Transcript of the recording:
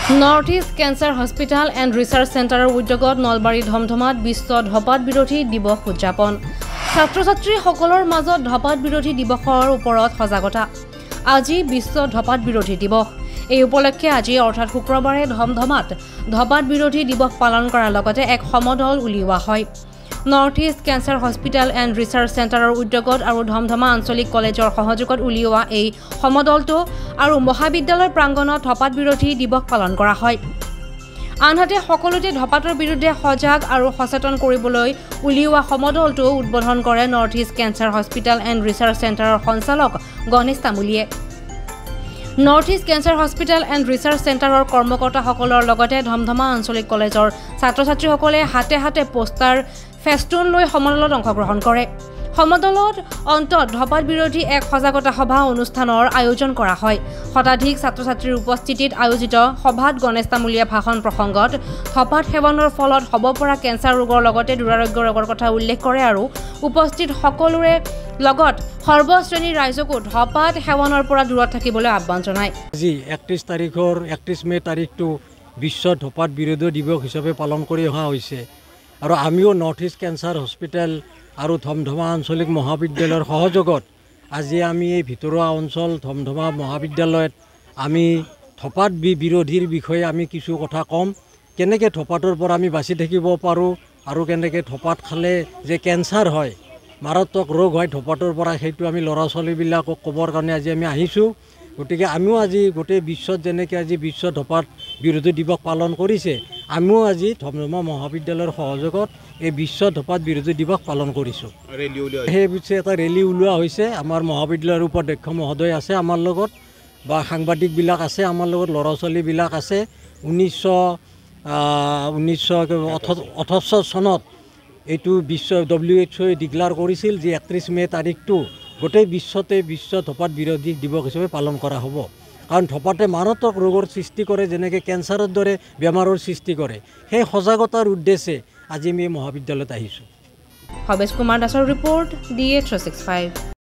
North east cancer hospital and research চেণ্টাৰৰ উদ্যোগত নলবাৰী ধমধমাত বিশ্ব ধঁপাত বিৰোধী দিৱস উদযাপন। ছাত্ৰ-ছাত্ৰীসকলৰ মাজত ধঁপাত বিৰোধী দিৱসৰ ওপৰত সজাগতা। আজি বিশ্ব ধঁপাত বিৰোধী দিৱস। এই উপলক্ষে আজি অৰ্থাৎ শুক্ৰবাৰে ধমধমাত ধঁপাত বিৰোধী দিৱস পালন কৰাৰ লগতে এক সমদল উলিওৱা হয়। North east cancer hospital and research চেণ্টাৰৰ উদ্যোগত আৰু ধমধমা আঞ্চলিক কলেজৰ সহযোগত উলিওৱা এই সমদলটো আৰু মহাবিদ্যালয় প্ৰাংগণত ধঁপাত বিৰোধী দিৱস পালন কৰা হয়। আনহাতে সকলোতে ধঁপাতৰ বিৰুদ্ধে সজাগ আৰু সচেতন কৰিবলৈ উলিওৱা সমদলটো উদ্বোধন কৰে north east cancer hospital and research চেণ্টাৰৰ সঞ্চালক গণেশ তামুলীয়ে। North east cancer hospital and research চেণ্টাৰৰ কৰ্মকৰ্তাসকলৰ লগতে ধমধমা আঞ্চলিক কলেজৰ ছাত্ৰ-ছাত্ৰীসকলে হাতে হাতে পোষ্টাৰ ফেষ্টুন লৈ সমদলত অংশগ্ৰহণ কৰে। সমদলত অন্তত ধঁপাত বিৰোধী এক সজাগতা সভা অনুষ্ঠানৰ আয়োজন কৰা হয়। শতাধিক ছাত্ৰ-ছাত্ৰীৰ উপস্থিতিত আয়োজিত সভাত গণেশ তামুলীয়ে ভাষণ প্ৰসংগত ধঁপাত সেৱনৰ ফলত হ'ব পৰা কেঞ্চাৰ ৰোগৰ লগতে দুৰাৰোগ্য ৰোগৰ কথা উল্লেখ কৰে আৰু উপস্থিত সকলোৰে লগত সৰ্বশ্ৰেণীৰ ৰাইজকো ধঁপাত সেৱনৰ পৰা দূৰত থাকিবলৈ আহ্বান জনায়। আজি 31 মে তাৰিখটো বিশ্ব ধঁপাত বিৰোধী দিৱস হিচাপে পালন কৰি অহা হৈছে আৰু আমিও নৰ্থ ইষ্ট কেঞ্চাৰ হস্পিটেল আৰু ধমধমা আঞ্চলিক মহাবিদ্যালয়ৰ সহযোগত আজি আমি এই ভিতৰুৱা অঞ্চল ধমধমা মহাবিদ্যালয়ত আমি ধঁপাত বিৰোধীৰ বিষয়ে আমি কিছু কথা ক'ম। কেনেকৈ ধঁপাতৰ পৰা আমি বাচি থাকিব পাৰোঁ আৰু কেনেকৈ ধঁপাত খালে যে কেঞ্চাৰ হয়, মাৰাত্মক ৰোগ হয় ধঁপাতৰ পৰা, সেইটো আমি ল'ৰা ছোৱালীবিলাকক ক'বৰ কাৰণে আজি আমি আহিছোঁ। গতিকে আমিও আজি গোটেই বিশ্বত যেনেকৈ আজি বিশ্ব ধঁপাত বিৰোধী দিৱস পালন কৰিছে, আমিও আজি ধমধমা মহাবিদ্যালয়ৰ সহযোগত এই বিশ্ব ধঁপাত বিৰোধী দিৱস পালন কৰিছোঁ। সেই বিষয়ে এটা ৰেলী ওলোৱা হৈছে। আমাৰ মহাবিদ্যালয়ৰ উপাধ্যক্ষ মহোদয় আছে আমাৰ লগত, বা সাংবাদিকবিলাক আছে আমাৰ লগত, ল'ৰা ছোৱালীবিলাক আছে। 1968 চনত এইটো বিশ্ব WHO ডিক্লেয়াৰ কৰিছিল যে 31 মে তাৰিখটো গোটেই বিশ্বতে বিশ্ব ধঁপাত বিৰোধী দিৱস হিচাপে পালন কৰা হ'ব। কাৰণ ধঁপাতে মাৰাত্মক ৰোগৰ সৃষ্টি কৰে, যেনেকৈ কেঞ্চাৰৰ দৰে বেমাৰৰ সৃষ্টি কৰে। সেই সজাগতাৰ উদ্দেশ্যে আজি আমি মহাবিদ্যালয়ত আহিছোঁ। ভৱেশ কুমাৰ দাসৰ ৰিপৰ্ট DA 365।